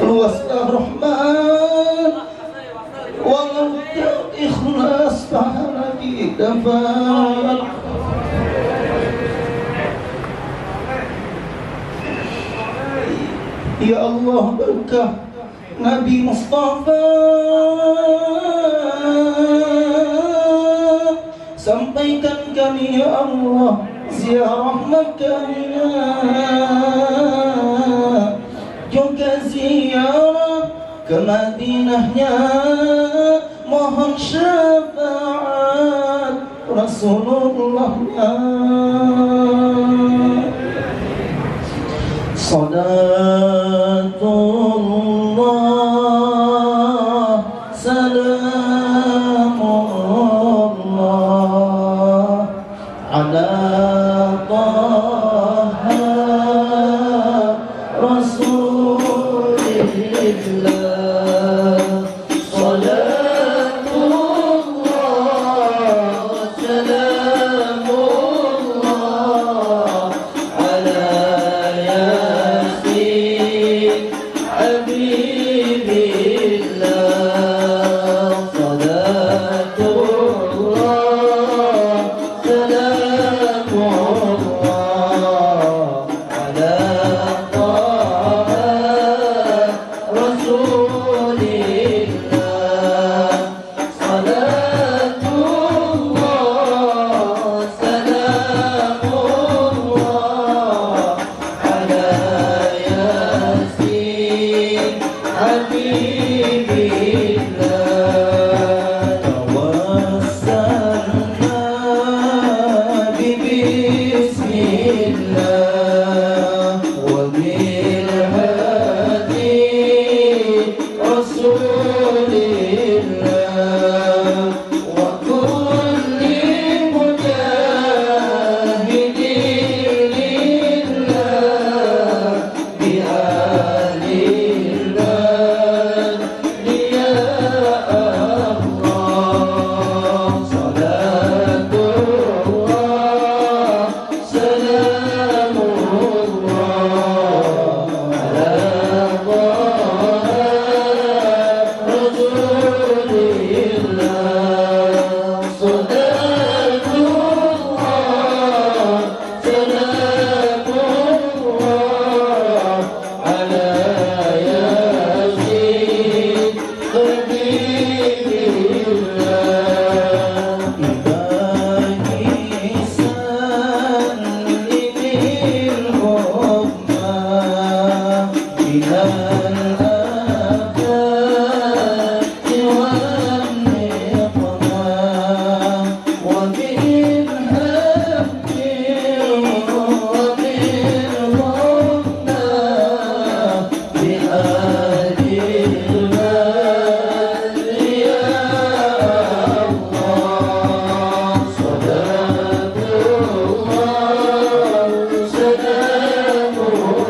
luaslah rahmat, walau tak ikhlas pahala dapat. Ya Allah, berkah Nabi Mustafa, sampaikan kami ya Allah ziarah Makkahnya, juga ziarah ke Madinahnya, mohon syafaat Rasulullahnya. Salatullah salamullah ala Taha Rasulillah. Salatullah salamullah ala Yasin Habibillah. Salatullah salamullah ala Taha Rasulillah. Salatullah salamullah ala Yasin Habibillah. Tawassalna bismillah wa bil hadi Rasulillah wa kulli mujahidin lillah bi alillah ya Allah. Salatullah salamullah ala Taha Rasulillah. Salatullah salamullah ala Yasin Habibillah. Ilahi sallimil ummah minal afati wan niqmah wa min hamdi wa min ghamma bi alillah ya Allah. Salatullah salamullah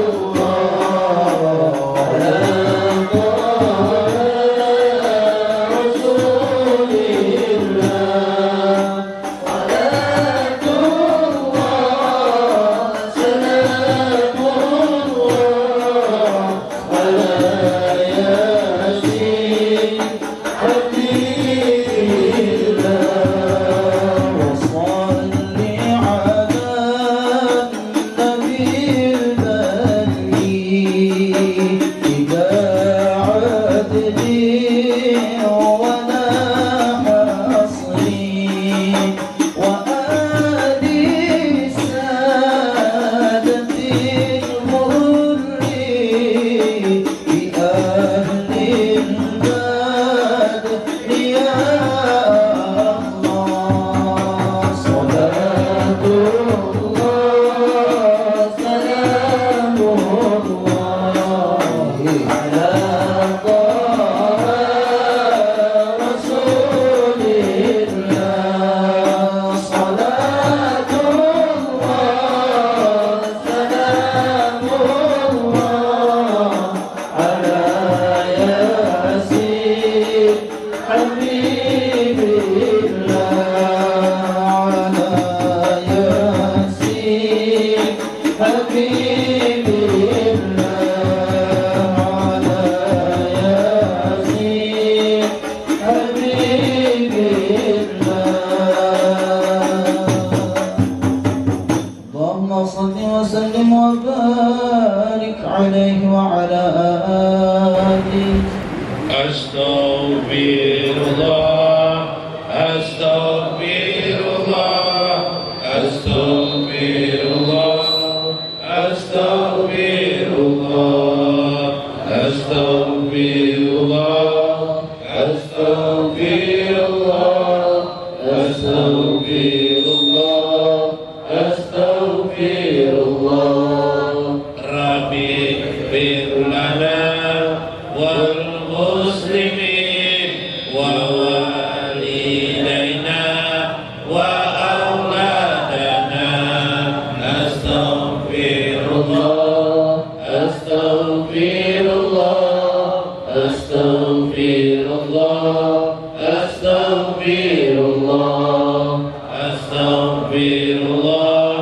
ala وعلى آله. أستغفر الله أستغفر الله أستغفر الله أستغفر الله أستغفر الله أستغفر الله أستغفر الله أستغفر الله ربي اغفر لنا والمسلمين ووالدينا وأولادنا أستغفر الله أستغفر الله أستغفر الله أستغفر الله أستغفر الله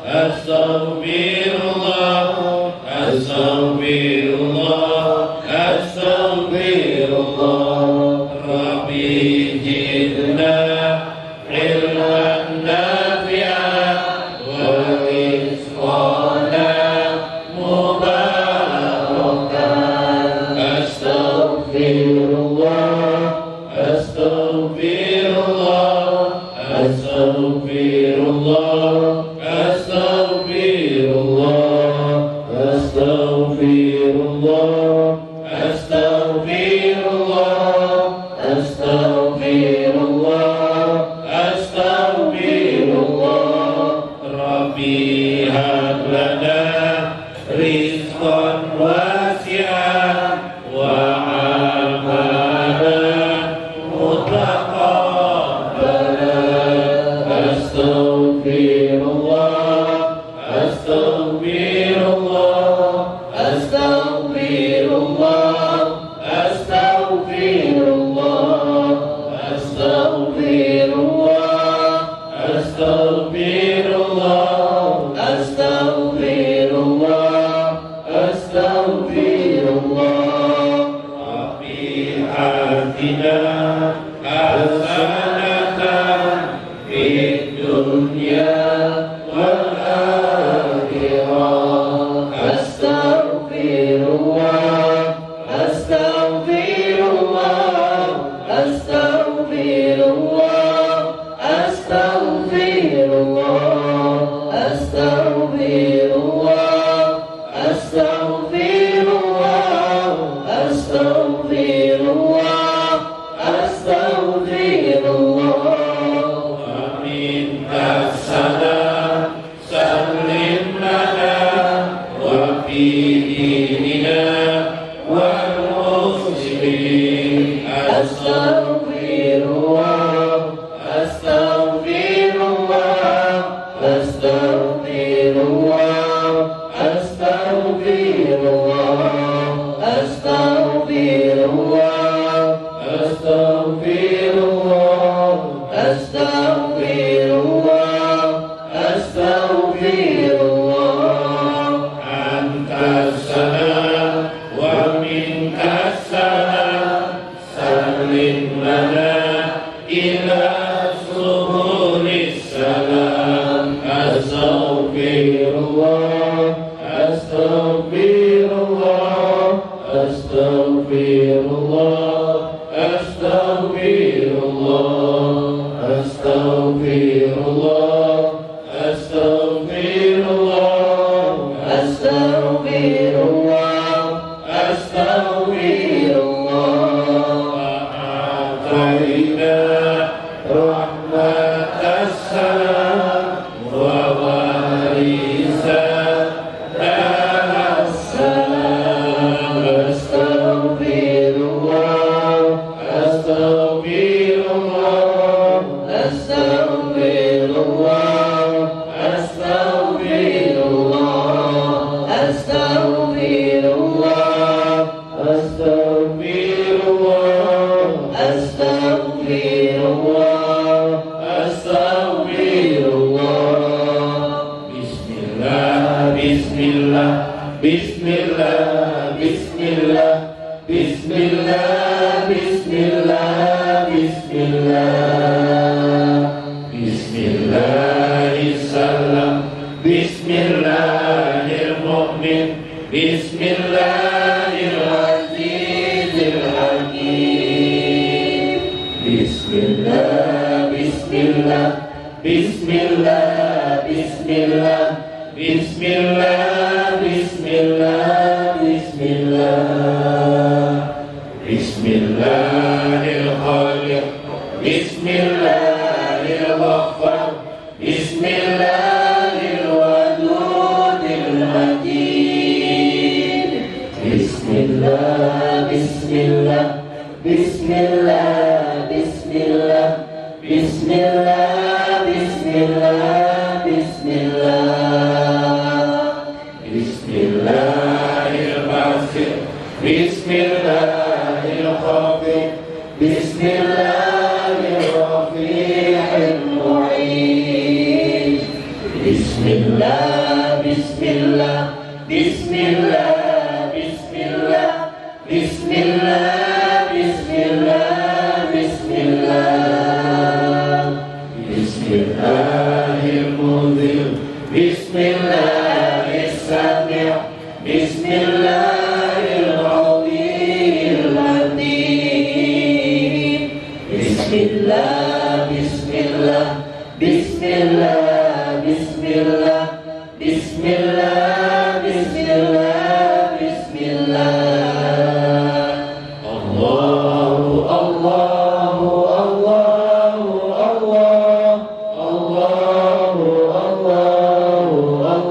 أستغفر الله أستغفر الله أستغفر الله ربي زدنا علما نافعا ورزقنا مباركا أستغفر الله أستغفر الله أستغفر الله أستغفر الله أستغفر الله أستغفر الله أستغفر الله أستغفر الله ربي هب لنا رزقا واسعا وعملا متقبلا أستغفر الله أستغفر الله أستغفر الله أستغفر الله أستغفر الله أستغفر الله أستغفر الله أستغفر الله ربي آتنا حسنة في الدنيا والآخرة أستغفر الله أستغفر الله أستغفر الله أستغفر الله أستغفر الله أستغفر الله أستغفر الله أستغفر الله ومنك السلام سلم لنا وفي ديننا والمسلمين أستغفر الله أستغفر الله أستغفر الله أستغفر الله أستغفر الله أستغفر الله أستغفر الله أستغفر الله أنت السلام ومنك السلام سلم لنا إلى سبل السلام أستغفر الله أستغفر الله أستغفر الله أستغفر الله أستغفر الله أستغفر الله أستغفر الله أستغفر الله وأعطينا رحمة السلام ووارثا السلام أستغفر الله أستغفر الله أستغفر الله أستغفر الله أستغفر الله أستغفر الله أستغفر الله أستغفر الله بسم الله بسم الله بسم الله بسم الله بسم الله بسم الله بسم الله بسم الله السلام بسم الله المؤمن بسم الله Bismillahirrahmanirrahim. Bismillahirrahmanirrahim. Bismillahirrahmanirrahim. Bismillah, Bismillah, Bismillah, Bismillah, Bismillah, Bismillah, Bismillah. Bismillahirrahmanirrahim. Bismillahirrahmanirrahim. Bismillahirrahmanirrahim. Bismillah, Bismillah, Bismillah, Bismillah, Bismillah, Bismillah, Bismillah. Bismillahirrahmanirrahim. Bismillahirrahmanirrahim. Bismillahirrahmanirrahim. Bismillah, Bismillah, Bismillah, Bismillah, Bismillah, Bismillah, Bismillah. Allahu, Allahu, Allahu, Allah, Allahu, Allahu, Allahu, Allah,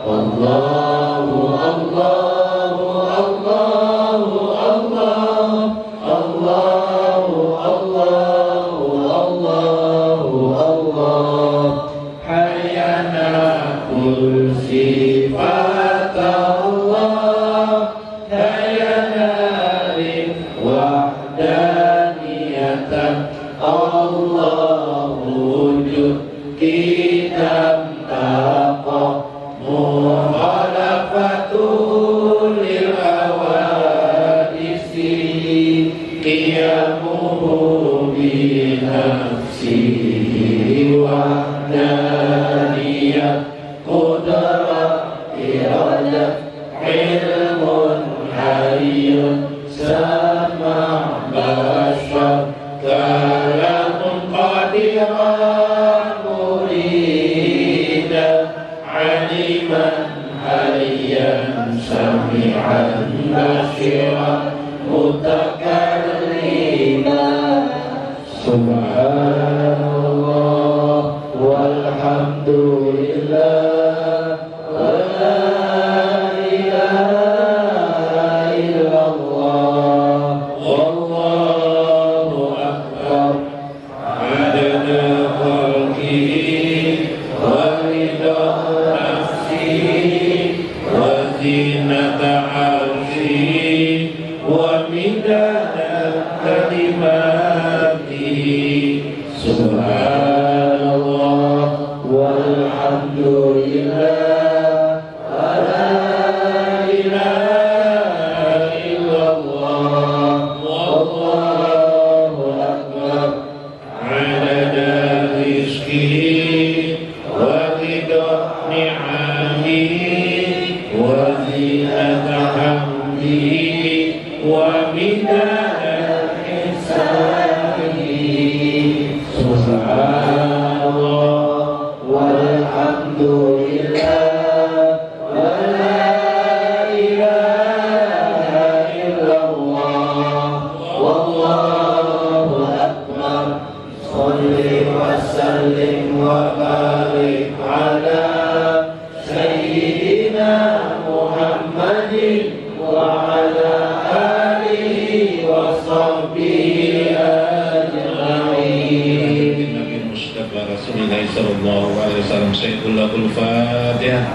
Allahu, Allahu, Allahu, Allah, Allahu, Allahu, Allahu, Allah. Hayana kul sifat Allah, hayana rin wahdaniyatan Allah wujud kita taqa mukhalafatul lil hawadisi qiyamuhu bi nafsihi wahdaniyat qudrat iradat ilmun hayyun sama' bashar kalamun qadiran murida aliman hayyan sami'an bashiran mutakalliman. Subhanallah walhamdulillah wa la ilaha illallah wallahu akbar. Adana khalqihi wa rida nafsihi wa zinata arshihi wa midada kalimatihi. Subhanallah walhamdulillah wa la ilaha illallah wallahu akbar. Adada rizqihi wa ridha ni'amihi wa zinata hamdihi wa midada ihsanihi. Subhanallah walhamdulillah wa la ilaha illallah wallahu akbar. Shalli wa sallim wa barik ala sayyidina Muhammadin wa ala alihi wa sahbihi ajma'in. Nabi Mustafa Rasulullah sallallahu alaihi wasallam. Sayyidul Fatihah.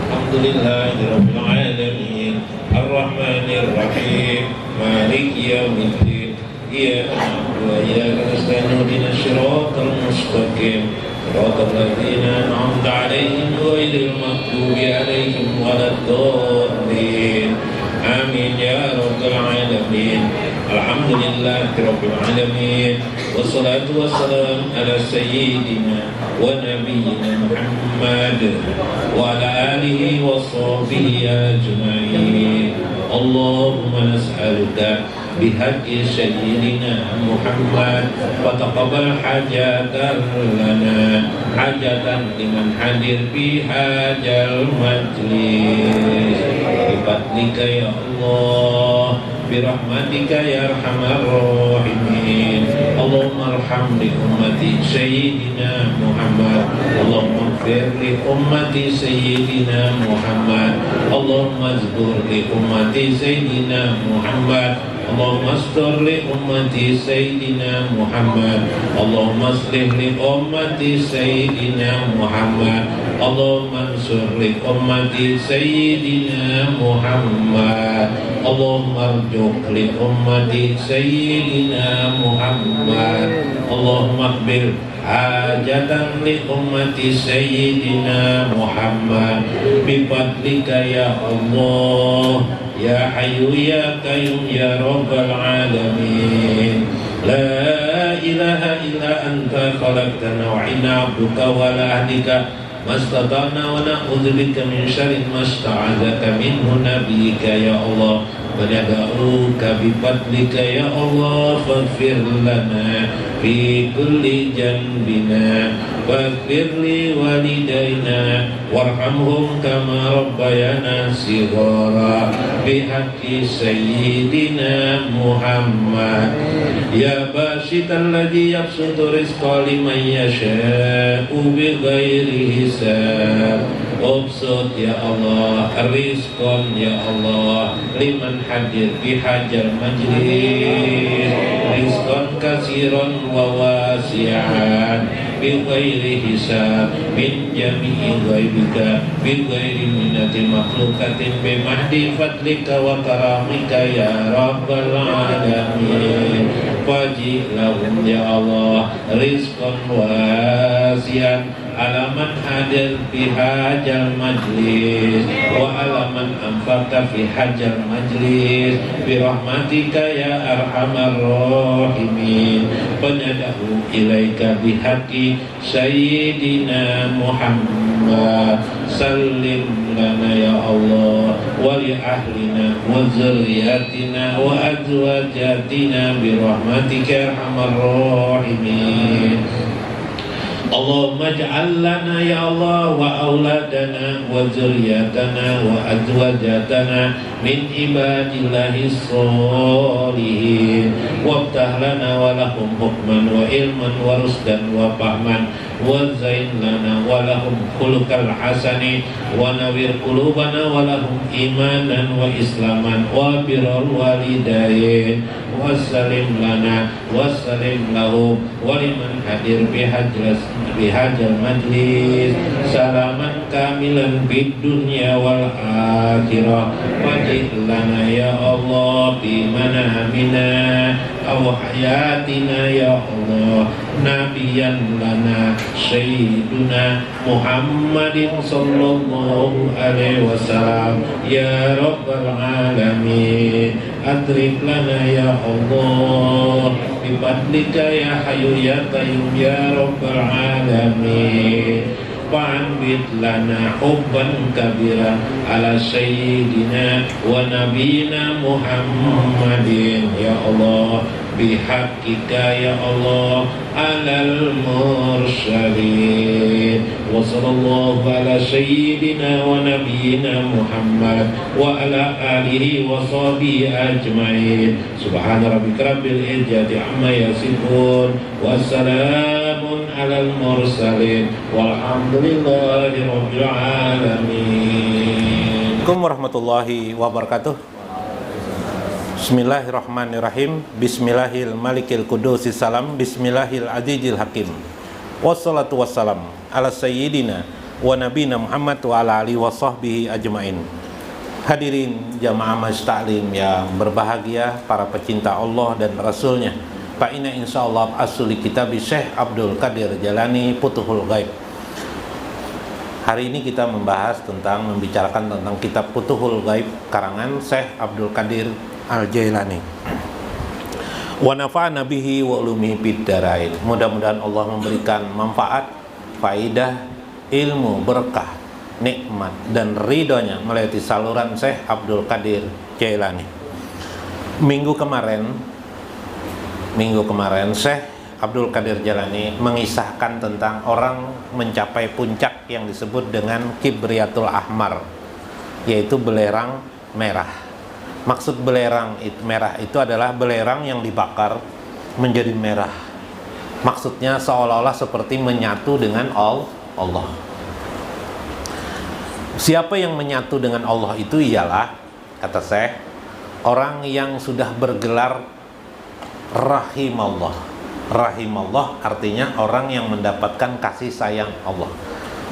Alhamdulillahirabbil alamin arrahmanir rahim maliki yaumiddin iyyaka na'budu wa iyyaka nasta'in ihdinas siratal mustaqim siratal ladzina an'amta 'alaihim ghairil maghdubi 'alaihim waladdallin. Amin ya rabbal alamin. Alhamdulillahirabbil alamin. Wassalatu wassalam ala sayyidina wa nabiyyina Muhammad wa ala alihi wa sahbihi ajma'in. Allahumma nas'aluka بحق سيدنا محمد وتقبل حاجة لنا حاجة لمن حضر في هذا المجلس بفضلك يا الله برحمتك يا أرحم الراحمين اللهم ارحم لأمة سيدنا محمد اللهم اغفر لأمة سيدنا محمد اللهم اصبر لأمة سيدنا محمد اللهم استر لأمة سيدنا محمد اللهم اصلح لأمة سيدنا محمد اللهم انصر لأمة سيدنا محمد اللهم ارزق لأمة سيدنا محمد اللهم اقبل حاجة لأمة سيدنا محمد بفضلك يا الله يا حي يا قيوم يا رب العالمين لا إله إلا أنت خلقتنا وعنا عبدك ولا عهدك ما استطعنا ونعوذ بك من شر ما استعاذك منه نبيك يا الله وندعوك بفضلك يا الله فاغفر لنا في كل جنبنا واغفر لوالدينا وارحمهم كما ربيانا صغارا بحق سيدنا محمد يا باسط الذي يبسط رزق لمن يشاء بغير حساب ابسط يا الله رزقا يا الله لمن حضر في حاجة المجلس رزقا كثيرا وواسعا بغير حساب من جميع غيبك بغير منة مخلوقة بمحض فضلك وكرامك يا رب العالمين فاجعل لهم يا الله رزقا واسعا على من حضر في هذا المجلس وعلى من أنفق في هذا المجلس برحمتك يا أرحم الراحمين فندعو إليك بحق سيدنا محمد سلم لنا يا الله ولأهلنا وذرياتنا وأزواجاتنا برحمتك يا أرحم الراحمين اللهم اجعل لنا يا الله وأولادنا وذرياتنا وأزواجاتنا من عباد الله الصالحين وافتح لنا ولهم حكما وعلما ورشدا وفهما وزين لنا ولهم خلق الحسن ونوّر قلوبنا ولهم إيمانا وإسلاما وبر الوالدين وسلم لنا وسلم لهم ولمن حضر بهذا المجلس سلاما كاملا في الدنيا والآخرة واجعل لنا يا الله في منامنا أو حياتنا يا الله نبيا لنا سيدنا محمد صلى الله عليه وسلم يا رب العالمين أدرك لنا يا الله بفضلك يا حي يا قيوم يا رب العالمين فأنبت لنا حبا كبيرا على سيدنا ونبينا محمد يا الله بحقك يا الله على المرسلين وصلى الله على سيدنا ونبينا محمد وعلى آله وصحبه أجمعين سبحان ربك رب العزة عما يصفون والسلام على المرسلين والحمد لله رب العالمين. Assalamualaikum warahmatullahi wabarakatuh. Bismillahirrahmanirrahim. Bismillahil malikil kudusis salam. Bismillahil azizil hakim. Wassalatu wassalam ala sayyidina wa nabina Muhammad wa ala alihi wa sahbihi ajmain. Hadirin jamaah Masjid Ta'lim yang berbahagia, para pecinta Allah dan Rasulnya. Fa inna insyaallah asli kitab Syekh Abdul Qadir Jailani Futuhul Ghaib. Hari ini kita membicarakan tentang kitab Futuhul Ghaib karangan Syekh Abdul Qadir Al-Jailani. Wa nafa'ana bihi wa ulumihi fid dharain. Mudah-mudahan Allah memberikan manfaat, faidah, ilmu, berkah, nikmat dan ridhonya melalui saluran Syekh Abdul Qadir Jailani. Minggu kemarin Syekh Abdul Qadir Jalani mengisahkan tentang orang mencapai puncak yang disebut dengan Kibriyatul Ahmar, yaitu belerang merah. Maksud belerang merah itu adalah belerang yang dibakar menjadi merah. Maksudnya seolah-olah seperti menyatu dengan Allah. Siapa yang menyatu dengan Allah itu ialah, kata Syekh, orang yang sudah bergelar rahimallah. Rahimallah artinya orang yang mendapatkan kasih sayang Allah.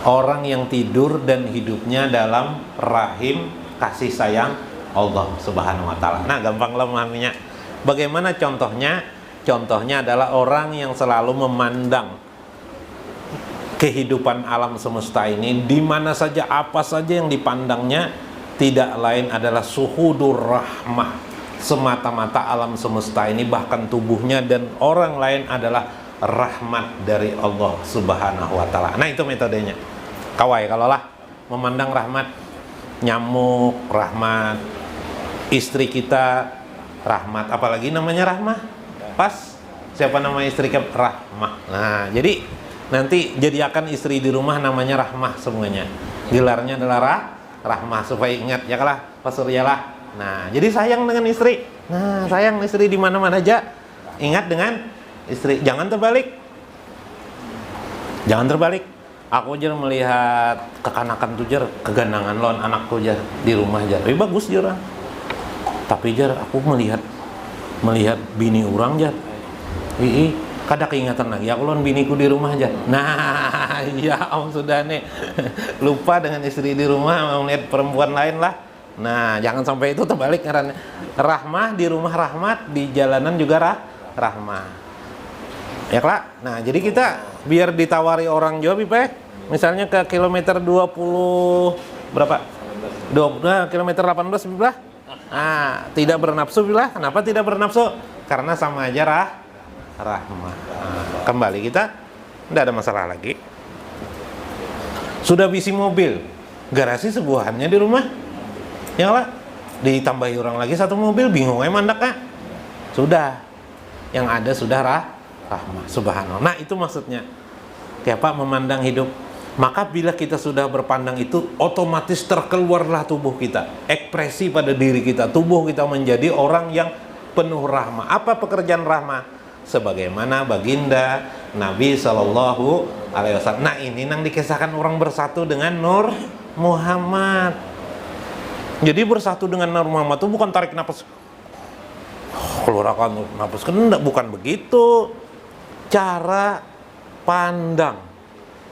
Orang yang tidur dan hidupnya dalam rahim kasih sayang Allah Subhanahu wa taala. Nah, gampanglah memahaminya. Bagaimana contohnya? Contohnya adalah orang yang selalu memandang kehidupan alam semesta ini, di mana saja apa saja yang dipandangnya tidak lain adalah suhudur rahmah. Semata-mata alam semesta ini, bahkan tubuhnya dan orang lain adalah rahmat dari Allah Subhanahu wa taala. Nah, itu metodenya. Kawai kalaulah memandang rahmat, nyamuk rahmat, istri kita rahmat, apalagi namanya rahmah. Pas siapa nama istri kita? Rahmah. Nah, jadi nanti jadikan istri di rumah namanya Rahmah semuanya. Gelarnya adalah Rahmah, supaya ingat ya kalah Pak Suryalah. Nah, jadi sayang dengan istri. Nah, sayang istri di mana-mana aja. Ingat dengan istri, jangan terbalik. Jangan terbalik. Aku aja melihat kekanakan tuh jar, kegandangan lawan anakku jar di rumah jar. Tapi bagus jar. Tapi jar aku melihat bini orang jar. Kada keingatan lagi aku lawan biniku di rumah aja. Nah, ya sudah nih. Lupa dengan istri di rumah, mau lihat perempuan lain lah. Nah, jangan sampai itu terbalik karena rahmah di rumah rahmat, di jalanan juga rahmah. Ya Kak. Nah, jadi kita biar ditawari orang Jawa Pipe, misalnya ke kilometer 20 berapa? 20 kilometer 18 Pipe. Nah, tidak bernafsu bila. Kenapa tidak bernafsu? Karena sama aja rahmah. Nah, kembali kita tidak ada masalah lagi. Sudah bisi mobil, garasi sebuahannya di rumah. Ya lah, ditambahi orang lagi satu mobil, bingung mandak kan? Sudah. Yang ada sudah rahmah. Subhanallah. Nah, itu maksudnya. Kayak Pak memandang hidup. Maka bila kita sudah berpandang itu, otomatis terkeluarlah tubuh kita, ekspresi pada diri kita, tubuh kita menjadi orang yang penuh rahmah. Apa pekerjaan rahmah? Sebagaimana baginda Nabi Shallallahu Alaihi Wasallam. Nah, ini yang dikisahkan orang bersatu dengan Nur Muhammad. Jadi bersatu dengan Nur Muhammad itu bukan tarik nafas, keluarkan nafas, bukan begitu. Cara pandang,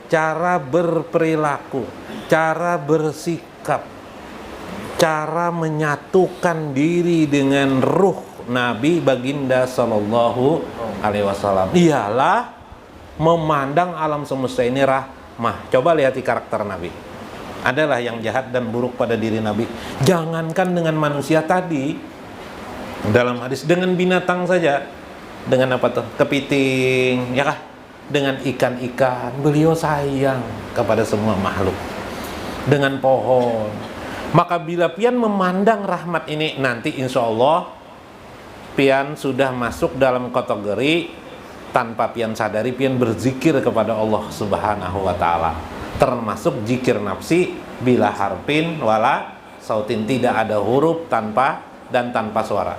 cara berperilaku, cara bersikap, cara menyatukan diri dengan ruh Nabi baginda Sallallahu Alaihi Wasallam ialah memandang alam semesta ini rahmah. Coba lihat karakter Nabi. Adalah yang jahat dan buruk pada diri Nabi. Jangankan dengan manusia tadi, dalam hadis, dengan binatang saja, dengan apa tuh? Kepiting, ya kah? Dengan ikan-ikan, beliau sayang kepada semua makhluk. Dengan pohon. Maka bila pian memandang rahmat ini, nanti insya Allah pian sudah masuk dalam kategori tanpa pian sadari pian berzikir kepada Allah Subhanahu wa taala. Termasuk zikir nafsi bila harfin wala sautin, tidak ada huruf tanpa suara.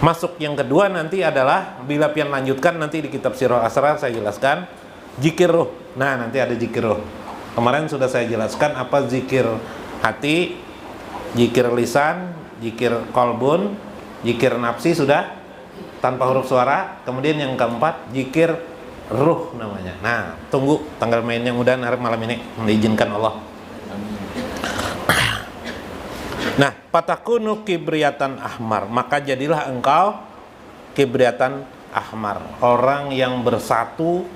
Masuk yang kedua nanti adalah bila pian lanjutkan nanti di kitab Sirah Asrar saya jelaskan zikir ruh. Nah, nanti ada zikir ruh. Kemarin sudah saya jelaskan apa zikir hati, zikir lisan, zikir qalbun, zikir nafsi sudah tanpa huruf suara. Kemudian yang keempat zikir ruh namanya. Nah, tunggu tanggal mainnya mudahan hari malam ini diizinkan Allah. Nah, patakunu kibriyatan ahmar, maka jadilah engkau kibriyatan ahmar, orang yang bersatu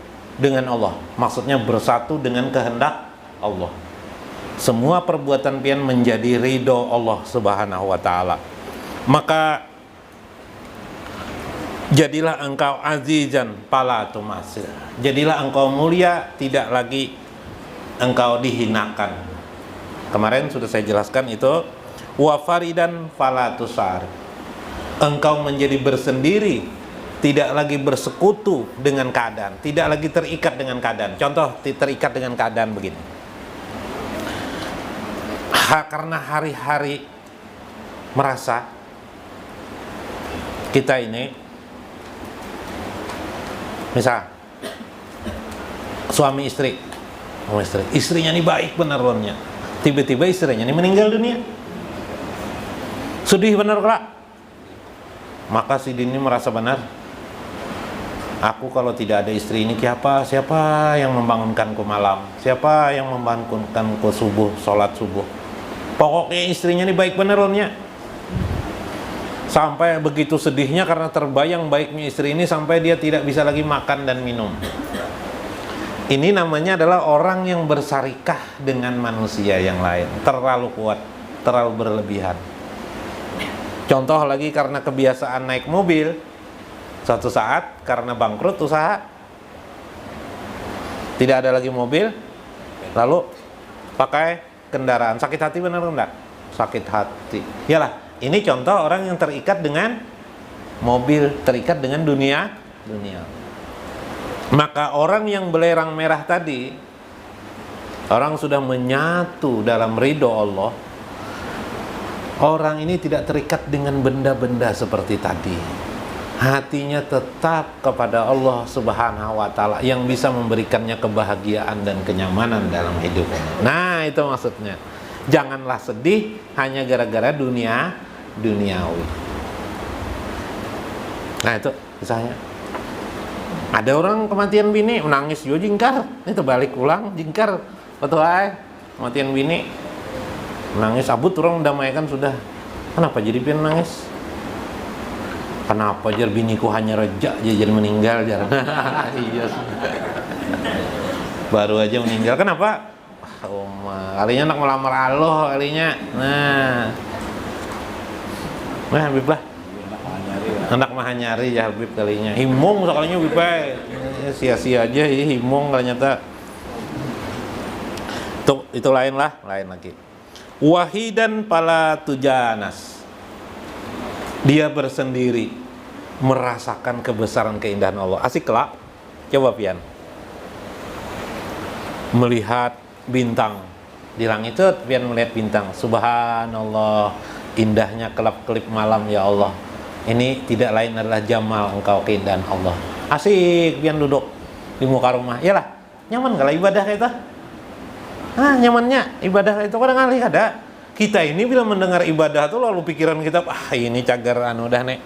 dengan Allah. Maksudnya bersatu dengan kehendak Allah. Semua perbuatan pian menjadi ridho Allah Subhanahu wa taala. Maka jadilah engkau azizan fala tumasir. Jadilah engkau mulia, tidak lagi engkau dihinakan. Kemarin sudah saya jelaskan itu. Wa faridan fala tusar. engkau menjadi bersendiri, tidak lagi bersekutu dengan keadaan, tidak lagi terikat dengan keadaan. Contoh, terikat dengan keadaan begini. Karena hari-hari merasa kita ini, misal suami istri, istrinya ini baik benar lonya, tiba-tiba istrinya ini meninggal dunia, sedih benar kelak. Maka si Dini merasa benar, aku kalau tidak ada istri ini siapa yang membangunkanku malam, siapa yang membangunkanku subuh, sholat subuh. Pokoknya istrinya ini baik benar lonya. Sampai begitu sedihnya karena terbayang baiknya istri ini sampai dia tidak bisa lagi makan dan minum. Ini namanya adalah orang yang bersarikah dengan manusia yang lain, terlalu kuat, terlalu berlebihan. Contoh lagi, karena kebiasaan naik mobil, suatu saat karena bangkrut usaha, tidak ada lagi mobil, lalu pakai kendaraan. Sakit hati benar enggak? Sakit hati. Yalah, ini contoh orang yang terikat dengan mobil, terikat dengan dunia. Maka orang yang belerang merah tadi, orang sudah menyatu dalam ridho Allah. Orang ini tidak terikat dengan benda-benda seperti tadi. Hatinya tetap kepada Allah Subhanahu wa Ta'ala yang bisa memberikannya kebahagiaan dan kenyamanan dalam hidupnya. Nah, itu maksudnya. Janganlah sedih hanya gara-gara duniawi. Nah, itu misalnya ada orang kematian bini menangis juga jingkar, itu balik pulang jingkar, betul ay kematian bini menangis, abut orang mendamaikan sudah. Kenapa jadi pian nangis? Kenapa jar biniku hanya rejak jadi meninggal jar. Iya. Baru aja meninggal. Kenapa? Kalinya nak melamar Allah kalinya. Nah Habib lah. Anak mah nyari ya Habib kalinya. Himung sekalinya Habib sia-sia aja himung ternyata. Itu lain lagi. Wahidan pala tujanas. Dia bersendiri merasakan kebesaran keindahan Allah. Asik lah. Coba pian. Melihat bintang di langit itu, pian melihat bintang. Subhanallah, indahnya kelap-kelip malam ya Allah. Ini tidak lain adalah jamal engkau, keindahan Allah. Asik pian duduk di muka rumah. Iyalah, nyaman kalau ibadah kayak itu. Nyamannya ibadah itu kadang kali ada. Kita ini bila mendengar ibadah tuh lalu pikiran kita, ini cagar anu dah nek,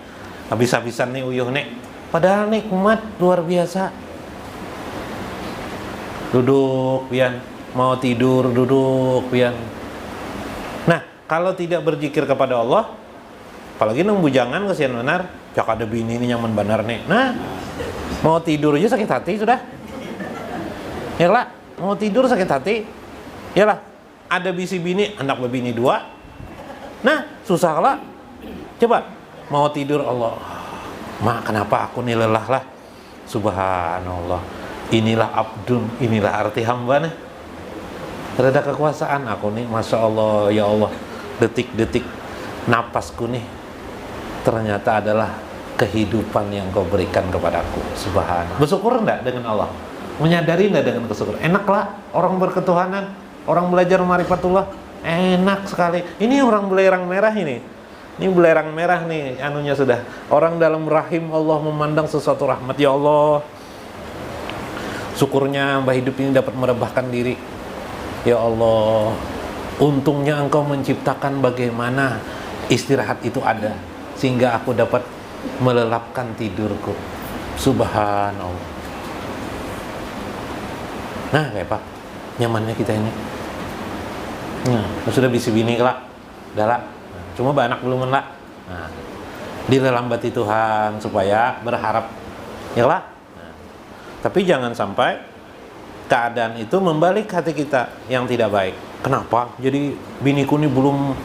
habis-habisan nih uyuh nek. Padahal nikmat luar biasa. Duduk pian, mau tidur duduk pian. Nah, kalau tidak berzikir kepada Allah, apalagi nang bujangan kesian benar, cak ada bini ini nyaman benar nek. Nah, mau tidur aja sakit hati sudah. Ya lah, mau tidur sakit hati. Yalah, ada bisi bini, anak bini 2. Nah, susah lah. Coba, mau tidur Allah. Mak, kenapa aku nih lelah lah? Subhanallah. Inilah abdun, inilah arti hamba nih. Rada kekuasaan aku nih, Masya Allah, ya Allah. Detik-detik napasku nih ternyata adalah kehidupan yang kau berikan kepadaku. Subhanallah. Bersyukur enggak dengan Allah? Menyadari enggak dengan kesyukuran? Enak lah orang berketuhanan. Orang belajar ma'rifatullah enak sekali. Ini orang belerang merah ini. Ini belerang merah nih anunya sudah. Orang dalam rahim Allah memandang sesuatu rahmat. Ya Allah, syukurnya hamba hidup ini dapat merebahkan diri. Ya Allah, untungnya engkau menciptakan bagaimana istirahat itu ada sehingga aku dapat melelapkan tidurku. Subhanallah. Nah, kayak Pak, nyamannya kita ini. Sudah bisi bini lah, udah lah. Cuma anak belum lah. Nah, dilelambati Tuhan supaya berharap, ya lah. Nah, tapi jangan sampai keadaan itu membalik hati kita yang tidak baik. Kenapa? Jadi biniku nih belum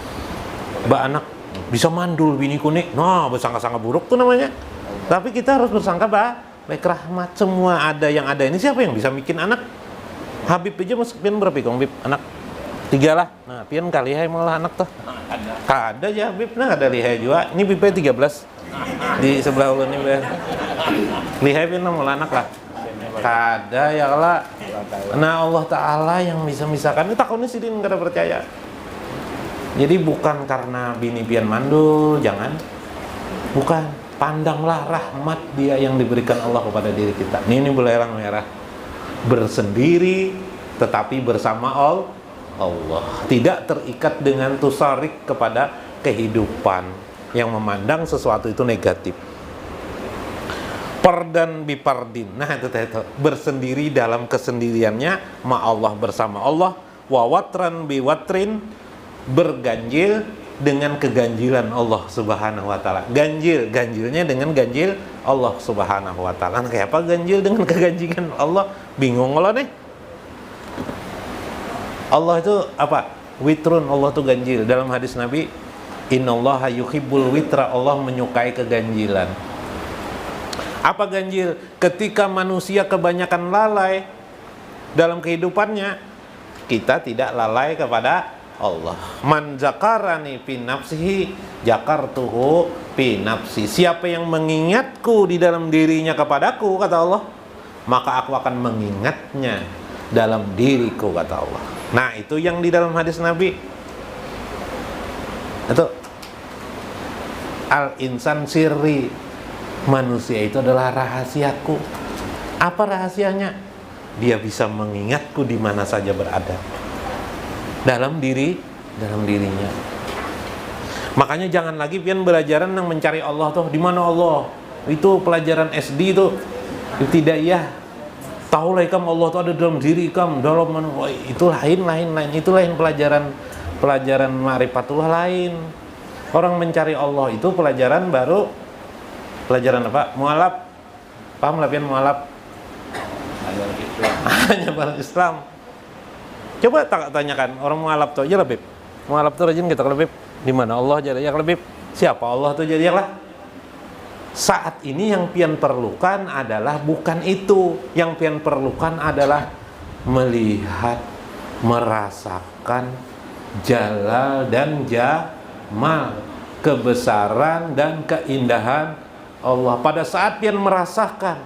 anak bisa mandul biniku nih. Nah, bersangka-sangka buruk tuh namanya. Tapi kita harus bersangka baik rahmat. Semua ada yang ada ini, siapa yang bisa bikin anak? Habib aja masukin berapa Habib anak? 3 lah. Nah, pian kali hai malah anak tuh. Ada ya Habib, nah ada lihai juga. Ini Habib 13. di sebelah ulun ini ber. Lihai pina anak lah. Kada ya lah. Nah Allah Ta'ala yang bisa misalkan. Ini takutnya sidin kada percaya. Jadi bukan karena bini pian mandul, jangan. Bukan, pandanglah rahmat dia yang diberikan Allah kepada diri kita. Ini belerang merah. Bersendiri tetapi bersama Allah. Tidak terikat dengan tusarik kepada kehidupan yang memandang sesuatu itu negatif. Pardan bipardin. Nah itu. Bersendiri dalam kesendiriannya, ma Allah bersama Allah. Wa watran biwatrin, berganjil dengan keganjilan Allah Subhanahu wa taala. Ganjilnya dengan ganjil Allah Subhanahu wa taala. Kayak apa ganjil dengan keganjilan Allah? Bingung lo nih. Allah itu apa? Witrun, Allah itu ganjil. Dalam hadis Nabi, innallaha yuhibbul witra, Allah menyukai keganjilan. Apa ganjil? Ketika manusia kebanyakan lalai dalam kehidupannya, kita tidak lalai kepada Allah. Man zakarani fi nafsihi zakartuhu fi nafsi. Siapa yang mengingatku di dalam dirinya kepadaku, kata Allah, maka aku akan mengingatnya dalam diriku, kata Allah. Nah itu yang di dalam hadis Nabi itu al-insan sirri, manusia itu adalah rahasiaku. Apa rahasianya? Dia bisa mengingatku di mana saja berada, dalam dirinya. Makanya jangan lagi pian belajaran yang mencari Allah tuh di mana Allah. Itu pelajaran SD itu tidak ya. Tahu lah ikam Allah tuh ada dalam diri ikam, dalam mana. Oh, itu lain. Itu lain pelajaran ma'rifatullah lain. Orang mencari Allah itu pelajaran baru. Pelajaran apa? Mualaf. Paham lah pian mualaf? Hanya barang Islam. Coba tanyakan orang mualaf tuh aja lah, Beb. Mualaf tuh rajin kita kalau Beb. Di mana Allah jadi ya kalau Beb? Siapa Allah tuh jadi lah? Saat ini yang pian perlukan adalah bukan itu. Yang pian perlukan adalah melihat, merasakan jalal dan jamal, kebesaran dan keindahan Allah. Pada saat pian merasakan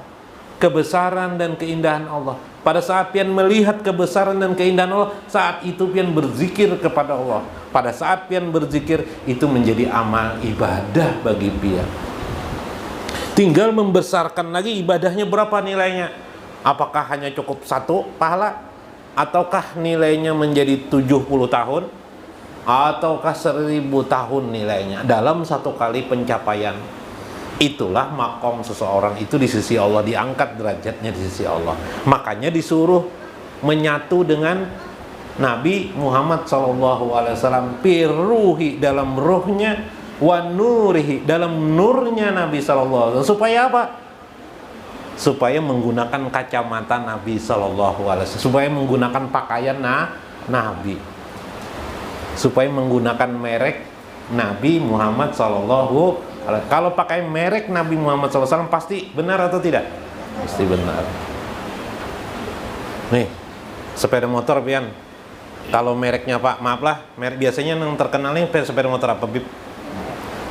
kebesaran dan keindahan Allah, pada saat pian melihat kebesaran dan keindahan Allah, saat itu pian berzikir kepada Allah. Pada saat pian berzikir, itu menjadi amal ibadah bagi pian. Tinggal membesarkan lagi ibadahnya berapa nilainya. Apakah hanya cukup 1 pahala? Ataukah nilainya menjadi 70 tahun? Ataukah 1000 tahun nilainya dalam 1 kali pencapaian? Itulah makom seseorang itu di sisi Allah, diangkat derajatnya di sisi Allah. Makanya disuruh menyatu dengan Nabi Muhammad SAW, piruhi dalam ruhnya, wa nurihi dalam nurnya Nabi SAW. Supaya apa? Supaya menggunakan kacamata Nabi SAW, supaya menggunakan pakaian Nabi, supaya menggunakan merek Nabi Muhammad SAW. Kalau pakai merek Nabi Muhammad SAW pasti benar atau tidak? Pasti benar. Nih, sepeda motor pian. Kalau mereknya Pak, maaf lah, merek biasanya yang terkenal nih sepeda motor apa, Bib?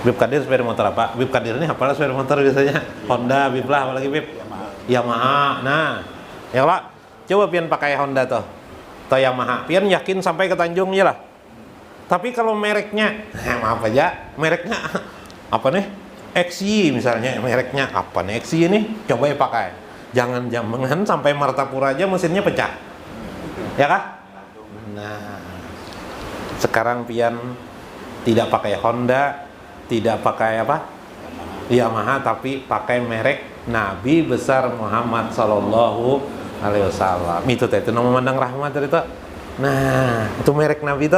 Bib Kadir sepeda motor apa? Bib Kadir ini apalah sepeda motor biasanya? Honda, Bib lah, apalagi Bib? Yamaha. Nah, ya lah, coba pian pakai Honda toh, atau Yamaha. Pian yakin sampai ke Tanjung ya lah. Tapi kalau mereknya, maaf aja, mereknya apa nih? XY misalnya, mereknya apa nih XY ini? Coba ya pakai. Jangan sampai Martapura aja mesinnya pecah. Ya kah? Nah, sekarang pian tidak pakai Honda, tidak pakai apa? Yamaha, tapi pakai merek Nabi besar Muhammad Sallallahu Alaihi Wasallam. Itu nama memandang rahmat itu. Nah, itu merek Nabi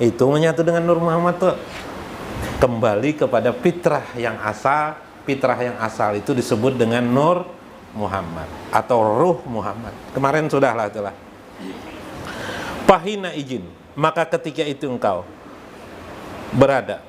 itu menyatu dengan Nur Muhammad tuh. Kembali kepada fitrah yang asal. Fitrah yang asal itu disebut dengan Nur Muhammad atau Ruh Muhammad. Kemarin sudahlah itulah. Pahina izin, maka ketika itu engkau berada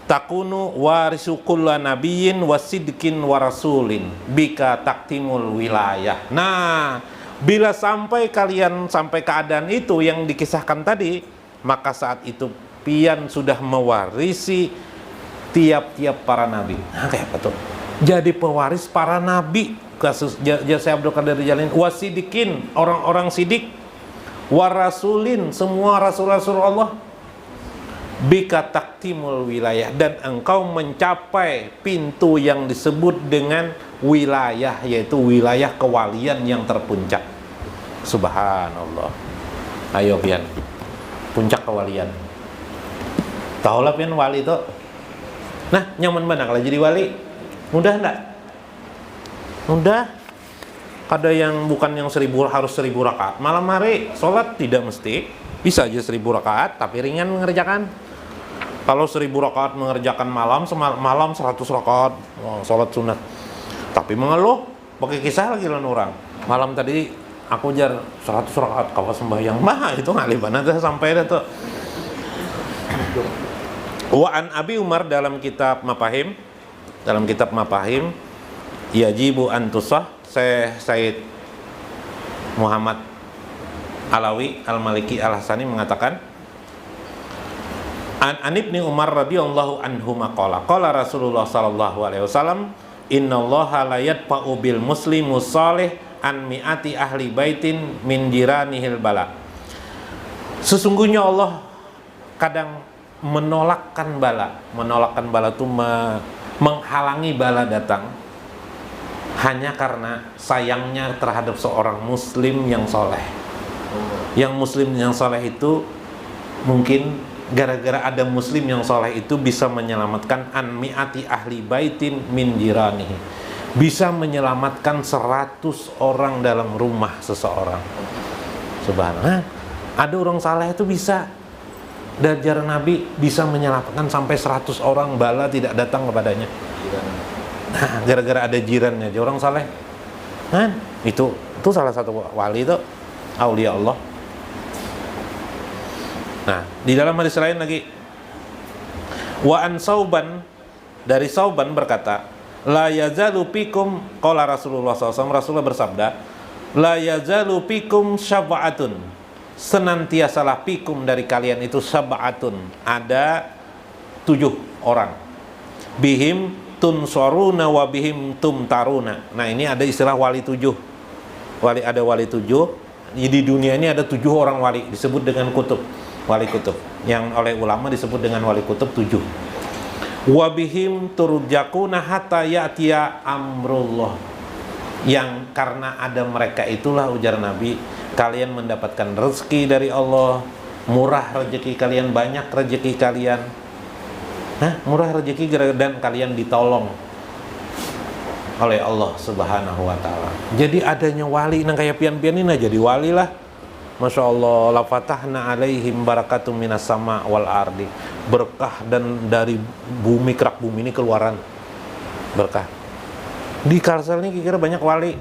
takunu warisu kulla nabiyyin wasidkin warasulin bika taktimul wilayah. Nah, bila sampai kalian sampai keadaan itu yang dikisahkan tadi, maka saat itu pian sudah mewarisi tiap-tiap para nabi. Nah, kayak apa tuh? Jadi pewaris para nabi. Kasus Syekh Abdul Qadir Jalani, wasidikin, orang-orang sidik, warasulin, semua rasul-rasul Allah, bika taktimul wilayah, dan engkau mencapai pintu yang disebut dengan wilayah, yaitu wilayah kewalian yang terpuncak. Subhanallah. Ayo pian, puncak kewalian. Tahu lah pian wali itu. Nah, nyaman mana kalau jadi wali? Mudah enggak? Mudah. Ada yang bukan yang harus 1000 rakaat. Malam hari sholat tidak mesti. Bisa aja 1000 rakaat, tapi ringan mengerjakan. Kalau 1000 rakaat mengerjakan malam 100 rakaat sholat sunat. Tapi mengeluh, pakai kisah lagi lan orang. Malam tadi aku jar 100 rakaat kalau sembahyang. Mah itu ngaliban aja sampai dah tuh. Wa an Abi Umar dalam kitab Mafahim, yajibu antusah, Said Muhammad Alawi Al-Maliki Al-Hasani mengatakan, An Ibni Umar radhiyallahu anhu maqala qala Rasulullah sallallahu alaihi wasallam, innallaha la yadfa'u bil muslimu salih an mi'ati ahli baitin min jiranihil bala. Sesungguhnya Allah kadang menolakkan bala itu menghalangi bala datang hanya karena sayangnya terhadap seorang muslim yang soleh. Yang muslim yang soleh itu mungkin gara-gara ada muslim yang soleh itu bisa menyelamatkan an mi'ati ahli baitin min jiranihi, bisa menyelamatkan 100 orang dalam rumah seseorang. Subhanallah. Ada orang saleh itu bisa, dan ajaran Nabi bisa menyelamatkan sampai 100 orang bala tidak datang kepadanya. Nah, gara-gara ada jirannya aja orang saleh. Kan? Itu salah satu wali itu, aulia Allah. Nah, di dalam hadis lain lagi, wa an Sauban, dari Sauban berkata, la yazalu pikum, qala Rasulullah SAW, Rasulullah bersabda, la yazalu pikum syafa'atun, senantiasalah pikum dari kalian itu sab'atun, ada 7 orang, bihim tunsoruna wa bihim tumtaruna. Nah, ini ada istilah wali 7. Ada wali 7. Di dunia ini ada 7 orang wali, disebut dengan kutub, wali kutub, yang oleh ulama disebut dengan wali kutub 7. Wa bihim turjakuna hatta ya'tiya amrullah, yang karena ada mereka itulah, ujar Nabi, kalian mendapatkan rezeki dari Allah, murah rezeki kalian, banyak rezeki kalian. Murah rezeki dan kalian ditolong oleh Allah Subhanahu wa taala. Jadi adanya wali nang kayak pian-pian ini jadi wali lah. Masya Allah, la fatahna alaihim barakatum minas sama wal ardi. Berkah dan dari bumi, kerak bumi ini keluaran berkah. Di Kalsel ini kira-kira banyak wali.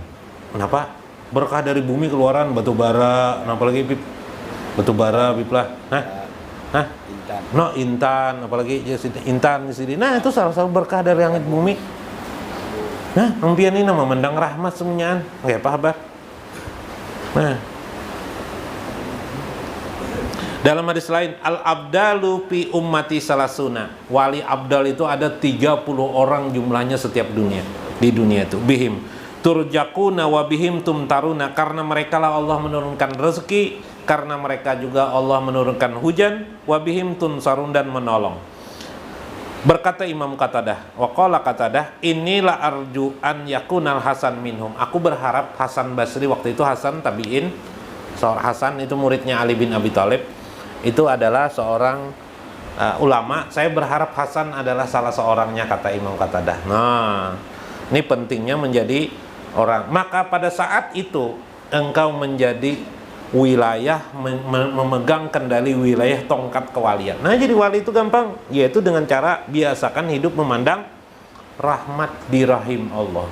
Kenapa? Berkah dari bumi keluaran, batu bara, apalagi Pip? Batu bara, Pip lah. Intan, apalagi intan di sini. Nah, itu salah satu berkah dari langit bumi. Nah, impian ini nama mendang rahmat semuanya. Nggak apa-apa. Nah, dalam hadis lain, al-abdalu fi ummati salasuna, wali abdal itu ada 30 orang jumlahnya setiap dunia, di dunia itu. Bihim turjakuna wa bihim tumtaruna, karena mereka lah Allah menurunkan rezeki, karena mereka juga Allah menurunkan hujan, wa bihim tunsarun, dan menolong. Berkata Imam Qatadah, wa qala Qatadah, inilah arju an yakunal Hasan minhum. Aku berharap Hasan Basri, waktu itu Hasan tabi'in, Hasan itu muridnya Ali bin Abi Thalib, itu adalah seorang ulama. Saya berharap Hasan adalah salah seorangnya, kata Imam Qatadah. Nah, ini pentingnya menjadi orang. Maka pada saat itu engkau menjadi wilayah, memegang kendali wilayah tongkat kewalian. Nah, jadi wali itu gampang, yaitu dengan cara biasakan hidup memandang rahmat di rahim Allah.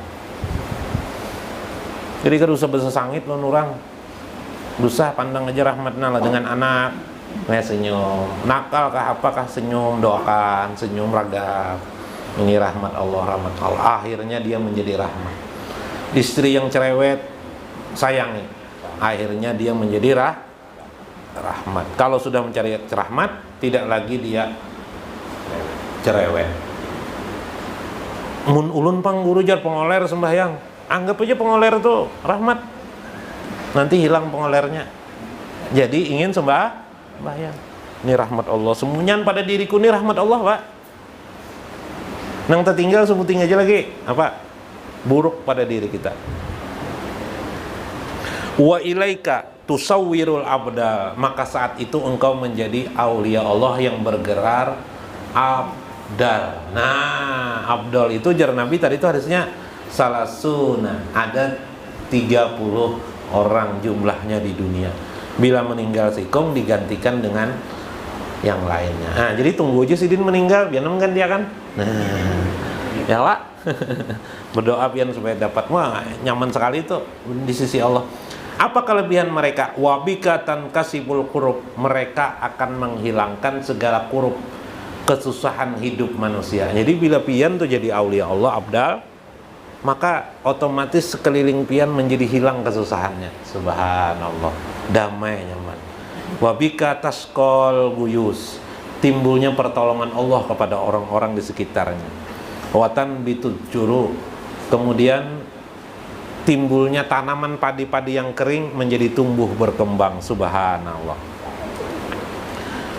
Jadi kan usah besar-sangit lo nurang, usah pandang aja rahmatnya lah dengan anak, senyum, nakal kah apakah senyum, doakan, senyum ragap. Ini rahmat Allah, rahmat Allah. Akhirnya dia menjadi rahmat. Istri yang cerewet, sayangi, akhirnya dia menjadi rahmat. Kalau sudah mencari rahmat, tidak lagi dia cerewet. mun ulun pang guru jar pengoler sembahyang, anggap aja pengoler itu rahmat, nanti hilang pengolernya, jadi ingin sembahyang. Ini rahmat Allah, semunyan pada diriku ini rahmat Allah, Pak. Nang tertinggal sebuting aja lagi apa? Buruk pada diri kita. Wa ilaika tusawwirul abdal, maka saat itu engkau menjadi aulia Allah yang bergerak abdal. Nah, abdal itu jar Nabi tadi itu harusnya salasuna, ada 30 orang jumlahnya di dunia. Bila meninggal sikong digantikan dengan yang lainnya. Nah, jadi tunggu aja Sidin meninggal biar kan dia kan. Nah, ya lah. Berdoa pian supaya dapat. Wah, nyaman sekali itu di sisi Allah. Apa kelebihan mereka? Wabika tankasibul kurub, mereka akan menghilangkan segala kurub, kesusahan hidup manusia. Jadi bila pian tuh jadi aulia Allah abdal, maka otomatis sekeliling pian menjadi hilang kesusahannya. Subhanallah, damai nyaman. Wabika taskol guyus, timbulnya pertolongan Allah kepada orang-orang di sekitarnya. Watan bitud juru, kemudian timbulnya tanaman padi-padi yang kering menjadi tumbuh berkembang. Subhanallah.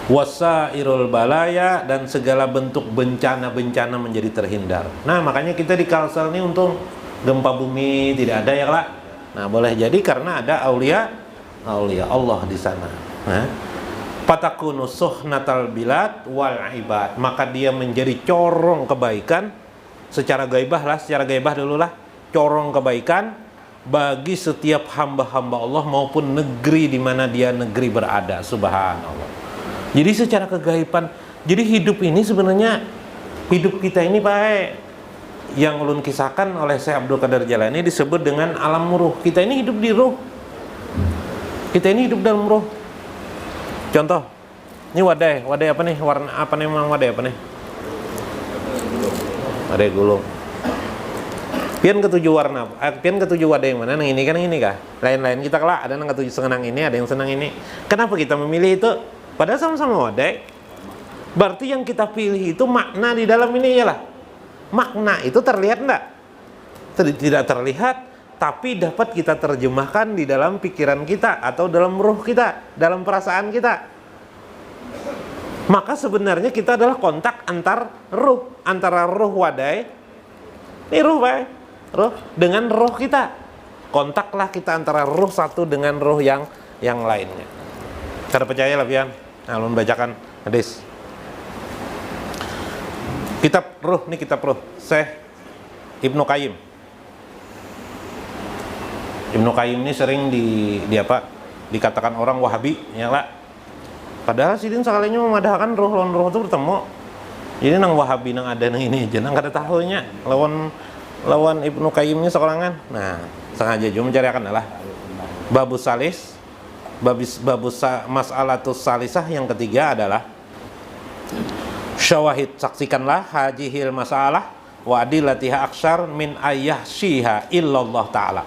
Wasairul balaya, dan segala bentuk bencana-bencana menjadi terhindar. Nah, makanya kita di Kalsel ini untung gempa bumi tidak ada ya lah. Nah, boleh jadi karena ada aulia Allah di sana. Patakunu suhnatal bilad wal ibad, maka dia menjadi corong kebaikan secara gaibah dulu lah, corong kebaikan bagi setiap hamba-hamba Allah maupun negeri di mana dia negeri berada. Subhanallah. Jadi secara kegaiban, jadi hidup ini sebenarnya, hidup kita ini baik, yang ulun kisahkan oleh Syekh Abdul Qadir Jalani disebut dengan alam ruh. Kita ini hidup di ruh, kita ini hidup dalam ruh. Contoh, ini wadai apa nih? Warna apa nih memang wadai apa nih? Wadai gulung. Pian ketujuh warna, pian ketujuh wadai yang mana? Nang ini kan ini kah? Lain-lain kita kelak ada nang ketujuh senang ini, ada yang senang ini. Kenapa kita memilih itu? Padahal sama-sama wadai. Berarti yang kita pilih itu makna di dalam ini ya lah. Makna itu terlihat enggak? Tidak terlihat, tapi dapat kita terjemahkan di dalam pikiran kita atau dalam ruh kita, dalam perasaan kita. Maka sebenarnya kita adalah kontak antara ruh wadai, ini ruh baik, ruh dengan ruh kita. Kontaklah kita antara ruh satu dengan ruh yang lainnya. Kada percaya lah pian. Nah, ulun bacakan hadis. Kitab ruh, ini kitab ruh Syekh Ibnu Qayyim. Ibnu Qayyim ini sering dikatakan orang Wahabi, ya lah. Padahal sidin sekalinya memadahkan ruh lawan ruh itu bertemu. Jadi nang Wahabi nang ada nang ini aja nang kada tahunya lawan Ibnu Qayyim ini sekorangan. Nah, sengaja juga mencarikan adalah babus salis, babus mas'alatus salisah yang ketiga adalah syawahid, saksikanlah hajihil masalah wa adillatiha aksar min ayyahshiha illallah ta'ala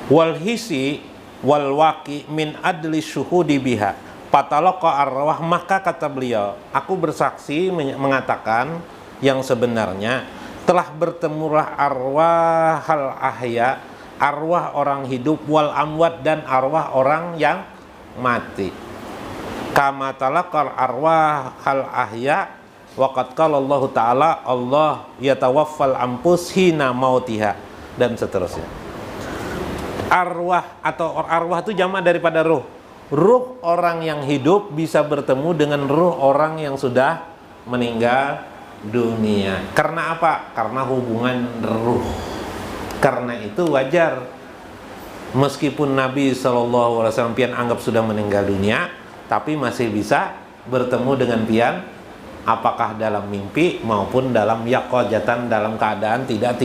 wal hisi wal waqi min adli syuhudi biha patalaqa arwah. Maka kata beliau, aku bersaksi mengatakan yang sebenarnya telah bertemulah arwah hal ahya, arwah orang hidup, wal amwat, dan arwah orang yang mati. Kama talaqal arwah hal ahya waqad qala Allah Ta'ala Allah yatawaffal ampus hina mautiha, dan seterusnya. Arwah atau arwah itu jamak daripada ruh. Ruh orang yang hidup bisa bertemu dengan ruh orang yang sudah meninggal dunia. Karena apa? Karena hubungan ruh. Karena itu wajar meskipun Nabi SAW pian anggap sudah meninggal dunia, tapi masih bisa bertemu dengan pian, apakah dalam mimpi maupun dalam yaqadzatan, dalam keadaan tidak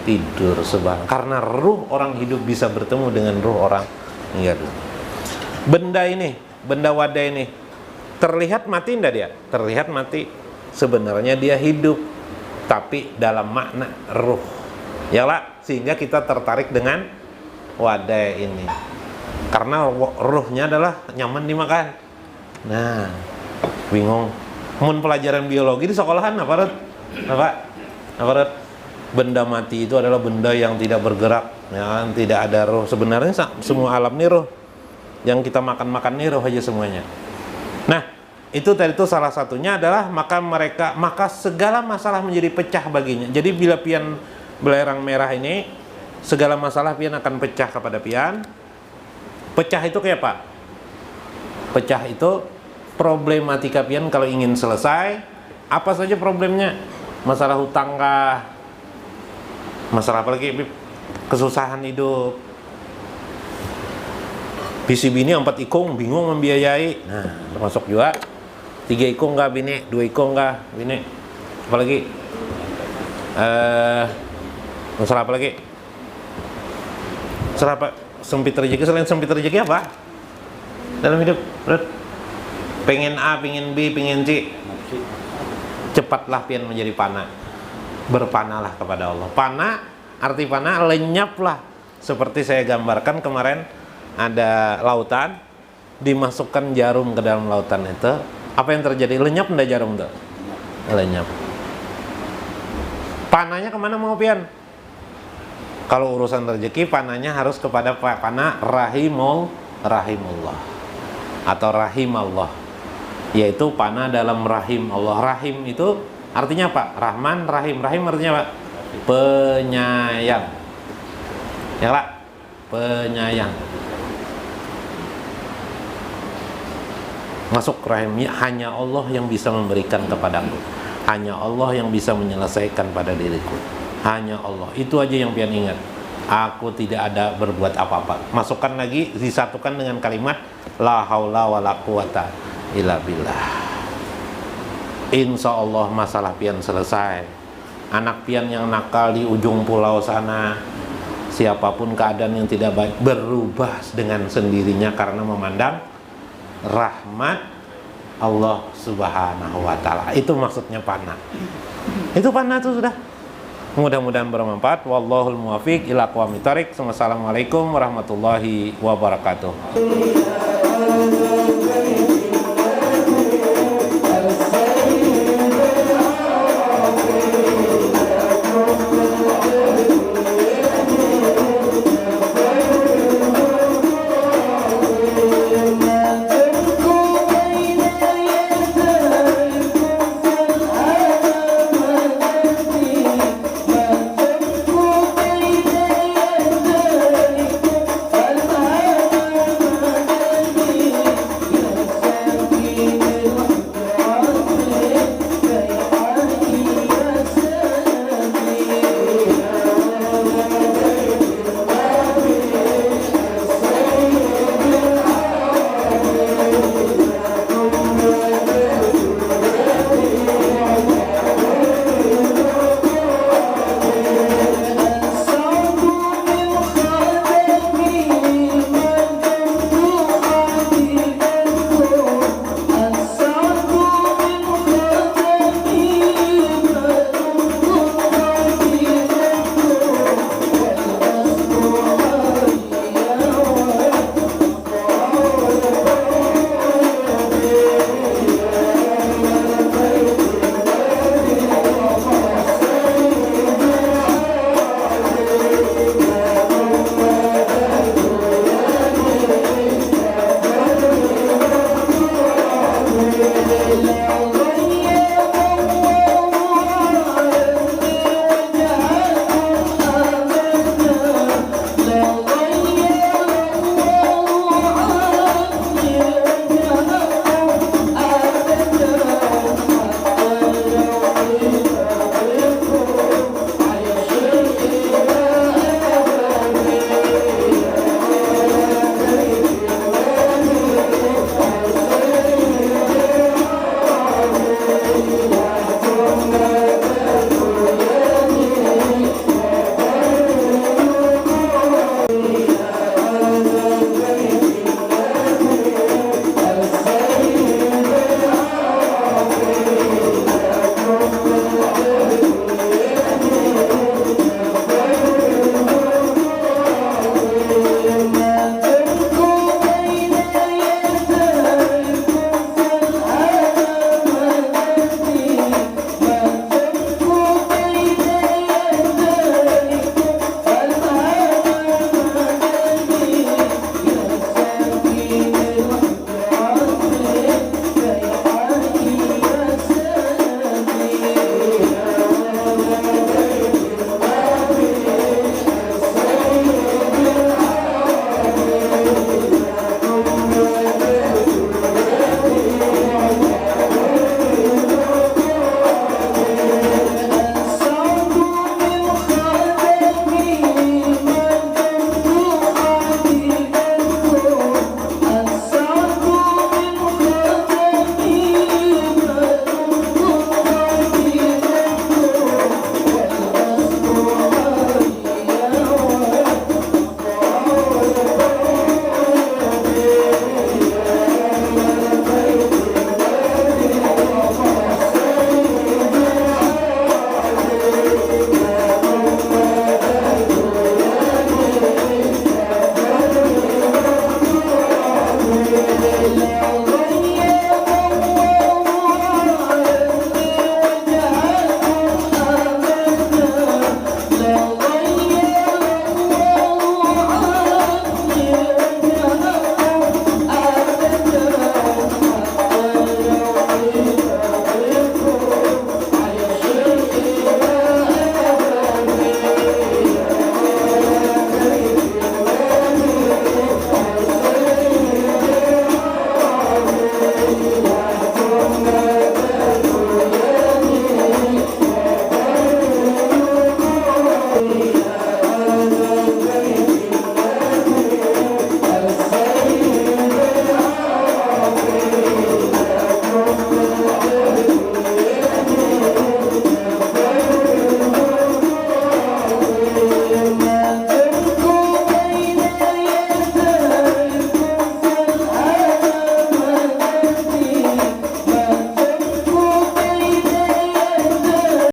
tidur. Subhanallah. Karena ruh orang hidup bisa bertemu dengan ruh orang meninggal dunia. Benda wadai ini terlihat mati enggak dia? Terlihat mati. Sebenarnya dia hidup, tapi dalam makna ruh. Ya lah, sehingga kita tertarik dengan wadai ini. Karena ruhnya adalah nyaman dimakan. Nah, bingung. Mun pelajaran biologi di sekolahan apa? benda mati itu adalah benda yang tidak bergerak, ya, tidak ada roh. Sebenarnya semua alam ini roh. Yang kita makan ini roh aja semuanya. Nah, itu tadi itu salah satunya adalah maka segala masalah menjadi pecah baginya. Jadi bila pian belerang merah ini, segala masalah pian akan pecah kepada pian. Pecah itu kayak apa? Pecah itu problematika pian kalau ingin selesai. Apa saja problemnya? Masalah hutang kah? Masalah apa lagi? Kesusahan hidup. Bisi bini 4 ikung bingung membiayai. Nah, termasuk juga 3 ikung enggak bini, 2 ikung enggak bini. Apalagi masalah apa lagi? Masalah apa? Sempit rezeki. Selain sempit rezeki apa? Dalam hidup, pengen A, pengen B, pengen C. Cepatlah pian menjadi panah. Berpanalah kepada Allah. Panah, arti panah lenyaplah. Seperti saya gambarkan kemarin, ada lautan, dimasukkan jarum ke dalam lautan itu, apa yang terjadi? Lenyap enggak jarum itu? Lenyap. Panahnya kemana mau pian? Kalau urusan rezeki, panahnya harus kepada panah rahimullah atau rahimallah, yaitu panah dalam rahim Allah. Rahim itu artinya apa? Rahman, Rahim. Rahim artinya apa? Penyayang. Ya Pak? Penyayang. Masuk rahimnya, hanya Allah yang bisa memberikan kepadaku. Hanya Allah yang bisa menyelesaikan pada diriku. Hanya Allah. Itu aja yang pian ingat. Aku tidak ada berbuat apa-apa. Masukkan lagi, disatukan dengan kalimat la haula wala quwata illa billah. Insya Allah masalah pian selesai. Anak pian yang nakal di ujung pulau sana, siapapun keadaan yang tidak baik, berubah dengan sendirinya karena memandang rahmat Allah Subhanahu wa ta'ala. Itu maksudnya panah. Itu panah itu sudah. Mudah-mudahan bermanfaat. Wallahul muwaffiq ila aqwamit thoriq. Wassalamualaikum warahmatullahi wabarakatuh.